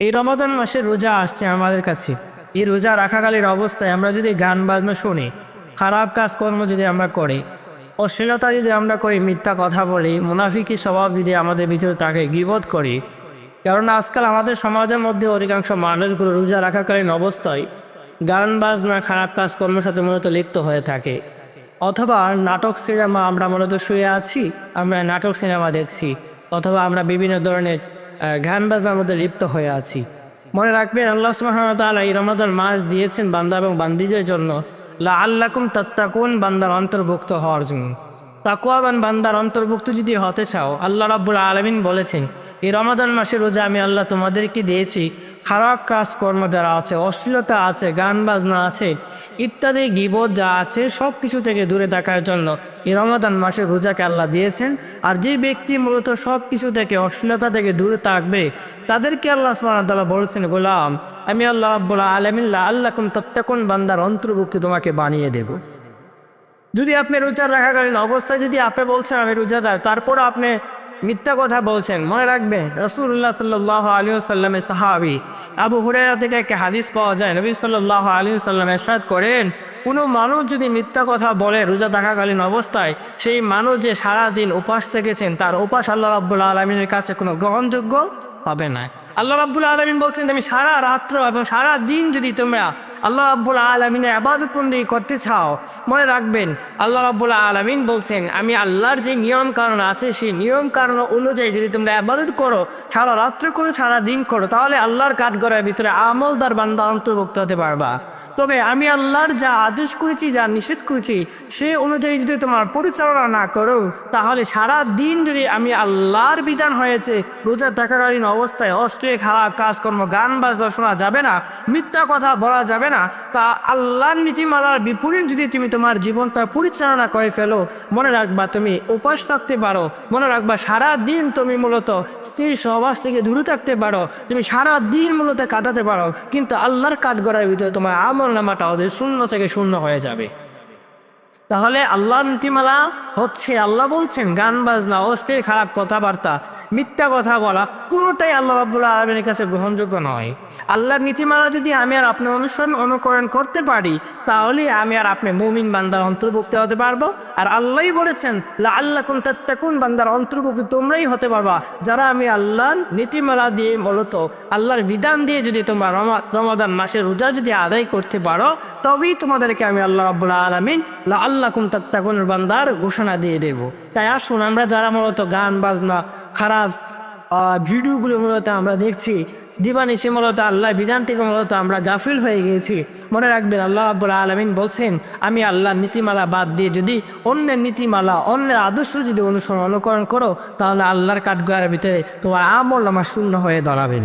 এই রমাদান মাসে রোজা আসছে আমাদের কাছে। এই রোজা রাখাকালীন অবস্থায় আমরা যদি গান বাজনা শুনি, খারাপ কাজকর্ম যদি আমরা করি, অশ্লীলতা যদি আমরা করি, মিথ্যা কথা বলি, মুনাফিকি স্বভাব যদি আমাদের ভিতরে তাকে গীবত করি, কারণ আজকাল আমাদের সমাজের মধ্যে অধিকাংশ মানুষগুলো রোজা রাখাকালীন অবস্থায় গান বাজনা খারাপ কাজকর্মের সাথে মূলত লিপ্ত হয়ে থাকে। অথবা নাটক সিনেমা, আমরা মূলত শুয়ে আছি, আমরা নাটক সিনেমা দেখছি, অথবা আমরা বিভিন্ন ধরনের গান বাজনার মধ্যে লিপ্ত হয়ে আছি। মনে রাখবেন, আল্লাহ সুবহানাহু ওয়া তাআলা এই রমাদান মাস দিয়েছেন বান্দা এবং বান্দীদের জন্য লাআল্লাকুম তাত্তাকুন, বান্দার অন্তর্ভুক্ত হওয়ার জন্য। তাকওয়াবান বান্দার অন্তর্ভুক্ত যদি হতে চাও, আল্লাহ রাব্বুল আলামিন বলেছেন এই রমাদান মাসে রোজা আমি আল্লাহ তোমাদেরকে দিয়েছি খারাপ কাজকর্ম যারা আছে, অশ্লীলতা আছে, গান বাজনা আছে, ইত্যাদি গীবত যা আছে সব কিছু থেকে দূরে থাকার জন্য এই রমাদান মাসে রোজাকে আল্লাহ দিয়েছেন। আর যে ব্যক্তি মূলত সব কিছু থেকে, অশ্লীলতা থেকে দূরে থাকবে, তাদেরকে আল্লাহ সুবহানাহু ওয়া তাআলা বলেছেন, গোলাম আমি আল্লাহ রাব্বুল আলামিন লাআল্লাকুম তাত্তাকুন, বান্দার অন্তর্ভুক্ত তোমাকে বানিয়ে দেব। যদি আপনি রোজা রাখাকালীন অবস্থায় যদি আপনি বলছেন আমি রোজাদার, তারপর আপনি মিথ্যা কথা বলছেন, মনে রাখবেন রাসূলুল্লাহ সাল্লাল্লাহু আলাইহি ওয়াসাল্লামের সাহাবী আবু হুরায়রা থেকে একটা হাদিস পাওয়া যায়। নবী সাল্লাল্লাহু আলাইহি ওয়াসাল্লাম ইরশাদ করেন, কোনো মানুষ যদি মিথ্যা কথা বলে রোজা থাকাকালীন অবস্থায়, সেই মানুষ যে সারাদিন উপাস থেকেছেন, তার উপাস আল্লাহ রাব্বুল আলামিনের কাছে কোনো গ্রহণযোগ্য হবে না। আল্লাহ রাব্বুল আলামিন বলছেন, তুমি সারা রাত্র এবং সারা দিন যদি তোমরা আল্লাহ রাব্বুল আলামিনের ইবাদত বন্দেগী করতে চাও, মনে রাখবেন আল্লাহ রাব্বুল আলামিন বলছেন আমি আল্লাহর যে নিয়ম কানুন আছে সেই নিয়ম কানুন অনুযায়ী যদি তোমরা ইবাদত করো, সারা রাত্র করো, সারা দিন করো, তাহলে আল্লাহর কাঠগড়ার ভিতরে আমলদার বান্দা অন্তর্ভুক্ত হতে পারবা। তবে আমি আল্লাহর যা আদেশ করেছি, যা নিষেধ করেছি, সে অনুযায়ী যদি তোমার পরিচালনা না করো, তাহলে সারা দিন যদি আমি আল্লাহর বিধান হয়েছে রোজা থাকাকালীন অবস্থায় অশ্লীল খারাপ কাজকর্ম, গান বাজনা শোনা যাবে না, মিথ্যা কথা বলা যাবে না, তা আল্লাহর নীতিমালার বিপরীত যদি তুমি তোমার জীবনটা পরিচালনা করে ফেলো, মনে রাখবা তুমি উপাস থাকতে পারো, মনে রাখবা সারা দিন তুমি মূলত স্ত্রী সহবাস থেকে দূরে থাকতে পারো, তুমি সারা দিন মূলত কাটাতে পারো, কিন্তু আল্লাহর কাঠগড়ার ভিতরে তোমার আমল নামাটা ওদের শূন্য থেকে শূন্য হয়ে যাবে। তাহলে আল্লাহর নীতিমালা হচ্ছে, আল্লাহ বলছেন গান বাজনা, অশ্লীল খারাপ কথাবার্তা, মিথ্যা কথা বলা কোনোটাই আল্লাহ রাব্বুল আলামিনের কাছে গ্রহণযোগ্য নয়। আল্লাহর নীতিমালা যদি আমি আর আপনি অনুকরণ করতে পারি, তাহলে আমি আর আপনি মুমিন বান্দার অন্তর্ভুক্ত হতে পারবো। আর আল্লাহই বলেছেন লাআল্লাকুম তাত্তাকুন, বান্দার অন্তর্ভুক্ত তোমরাই হতে পারবা যারা আমি আল্লাহর নীতিমালা দিয়ে, মূলত আল্লাহর বিধান দিয়ে যদি তোমরা রমাদান মাসের রোজা যদি আদায় করতে পারো, তবেই তোমাদেরকে আমি আল্লাহ রাব্বুল আলামিন লাআল্লাকুম তাত্তাকুন বান্দার ঘোষণা দিয়ে দেব। তাই আসুন, আমরা যারা মূলত গান বাজনা খারাপ ভিডিওগুলো মূলত আমরা দেখছি, দিবানিশি মূলত আল্লাহ বিধান থেকে মূলত আমরা গাফিল হয়ে গিয়েছি, মনে রাখবেন আল্লাহ রাব্বুল আলামিন বলছেন আমি আল্লাহর নীতিমালা বাদ দিয়ে যদি অন্যের নীতিমালা, অন্যের আদর্শ যদি অনুকরণ করো, তাহলে আল্লাহর কাঠগড়ার ভিতরে তোমার আমল নামা শূন্য হয়ে দাঁড়াবে।